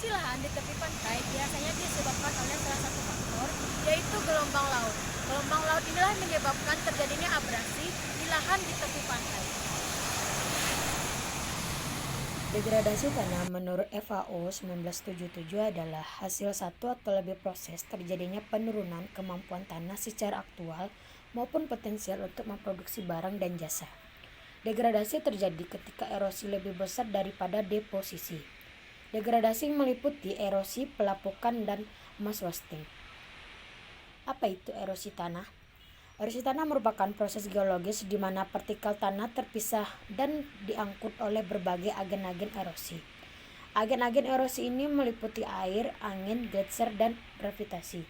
Abrasi lahan di tepi pantai biasanya disebabkan oleh salah satu faktor, yaitu gelombang laut. Gelombang laut inilah yang menyebabkan terjadinya abrasi di lahan di tepi pantai. Degradasi tanah menurut FAO 1977 adalah hasil satu atau lebih proses terjadinya penurunan kemampuan tanah secara aktual maupun potensial untuk memproduksi barang dan jasa. Degradasi terjadi ketika erosi lebih besar daripada deposisi. Degradasi meliputi erosi, pelapukan, dan mass wasting. Apa itu erosi tanah? Erosi tanah merupakan proses geologis di mana partikel tanah terpisah dan diangkut oleh berbagai agen-agen erosi. Agen-agen erosi ini meliputi air, angin, gletser, dan gravitasi.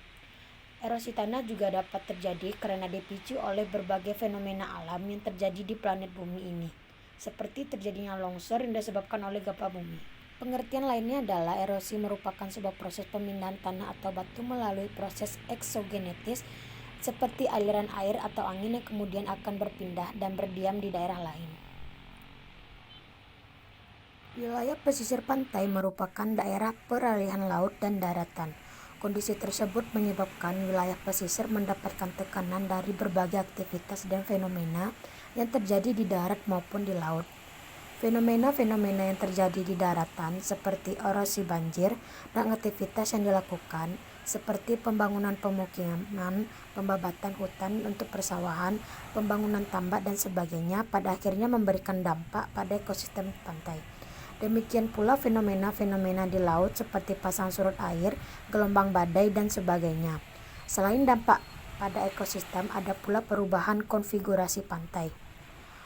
Erosi tanah juga dapat terjadi karena dipicu oleh berbagai fenomena alam yang terjadi di planet bumi ini, seperti terjadinya longsor yang disebabkan oleh gempa bumi. Pengertian lainnya adalah erosi merupakan sebuah proses pemindahan tanah atau batu melalui proses eksogenetis seperti aliran air atau angin yang kemudian akan berpindah dan berdiam di daerah lain. Wilayah pesisir pantai merupakan daerah peralihan laut dan daratan. Kondisi tersebut menyebabkan wilayah pesisir mendapatkan tekanan dari berbagai aktivitas dan fenomena yang terjadi di darat maupun di laut. Fenomena-fenomena yang terjadi di daratan seperti erosi banjir dan aktivitas yang dilakukan seperti pembangunan pemukiman, pembabatan hutan untuk persawahan, pembangunan tambak dan sebagainya pada akhirnya memberikan dampak pada ekosistem pantai. Demikian pula fenomena-fenomena di laut seperti pasang surut air, gelombang badai dan sebagainya. Selain dampak pada ekosistem, ada pula perubahan konfigurasi pantai.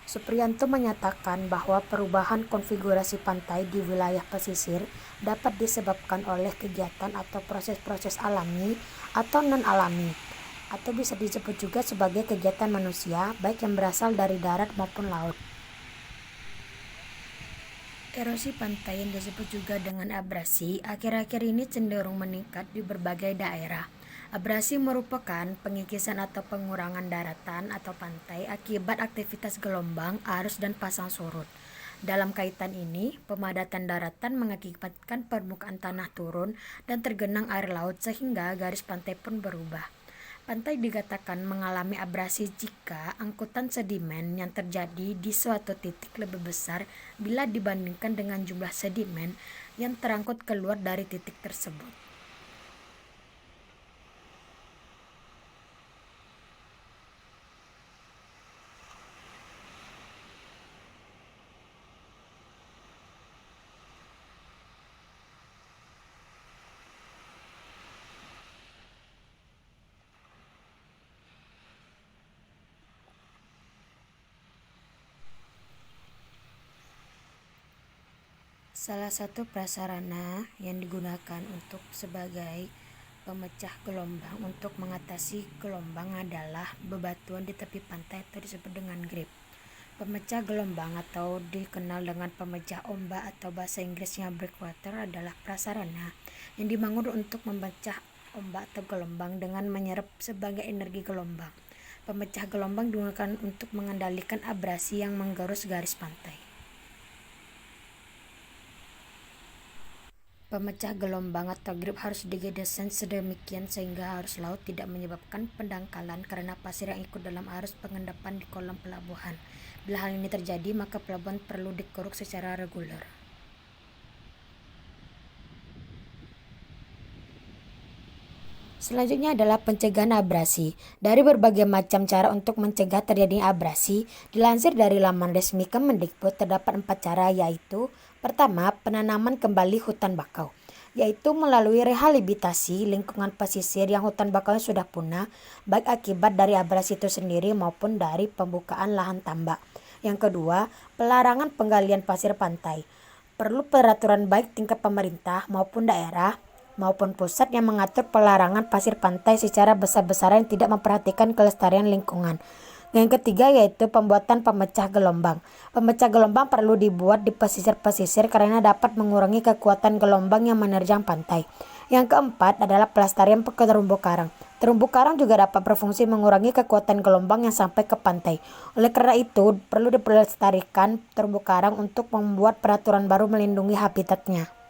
Supriyanto menyatakan bahwa perubahan konfigurasi pantai di wilayah pesisir dapat disebabkan oleh kegiatan atau proses-proses alami atau non-alami, atau bisa disebut juga sebagai kegiatan manusia, baik yang berasal dari darat maupun laut. Erosi pantai yang disebut juga dengan abrasi akhir-akhir ini cenderung meningkat di berbagai daerah. Abrasi merupakan pengikisan atau pengurangan daratan atau pantai akibat aktivitas gelombang, arus, dan pasang surut. Dalam kaitan ini, pemadatan daratan mengakibatkan permukaan tanah turun dan tergenang air laut sehingga garis pantai pun berubah. Pantai dikatakan mengalami abrasi jika angkutan sedimen yang terjadi di suatu titik lebih besar bila dibandingkan dengan jumlah sedimen yang terangkut keluar dari titik tersebut. Salah satu prasarana yang digunakan untuk sebagai pemecah gelombang untuk mengatasi gelombang adalah bebatuan di tepi pantai atau disebut dengan grip. Pemecah gelombang atau dikenal dengan pemecah ombak atau bahasa Inggrisnya breakwater adalah prasarana yang dibangun untuk memecah ombak atau gelombang dengan menyerap sebagai energi gelombang. Pemecah gelombang digunakan untuk mengendalikan abrasi yang menggerus garis pantai. Pemecah gelombang atau grip harus didesain sedemikian sehingga arus laut tidak menyebabkan pendangkalan karena pasir yang ikut dalam arus pengendapan di kolam pelabuhan. Bila hal ini terjadi, maka pelabuhan perlu dikeruk secara reguler. Selanjutnya adalah pencegahan abrasi. Dari berbagai macam cara untuk mencegah terjadinya abrasi, dilansir dari laman resmi Kemendikbud terdapat 4 cara, yaitu: pertama, penanaman kembali hutan bakau, yaitu melalui rehabilitasi lingkungan pesisir yang hutan bakaunya sudah punah, baik akibat dari abrasi itu sendiri maupun dari pembukaan lahan tambak. Yang kedua, pelarangan penggalian pasir pantai. Perlu peraturan baik tingkat pemerintah maupun daerah maupun pusat yang mengatur pelarangan pasir pantai secara besar-besaran yang tidak memperhatikan kelestarian lingkungan. Yang ketiga yaitu pembuatan pemecah gelombang. Pemecah gelombang perlu dibuat di pesisir-pesisir karena dapat mengurangi kekuatan gelombang yang menerjang pantai. Yang keempat adalah pelestarian terumbu karang. Terumbu karang juga dapat berfungsi mengurangi kekuatan gelombang yang sampai ke pantai. Oleh karena itu, perlu dipelestarikan terumbu karang untuk membuat peraturan baru melindungi habitatnya.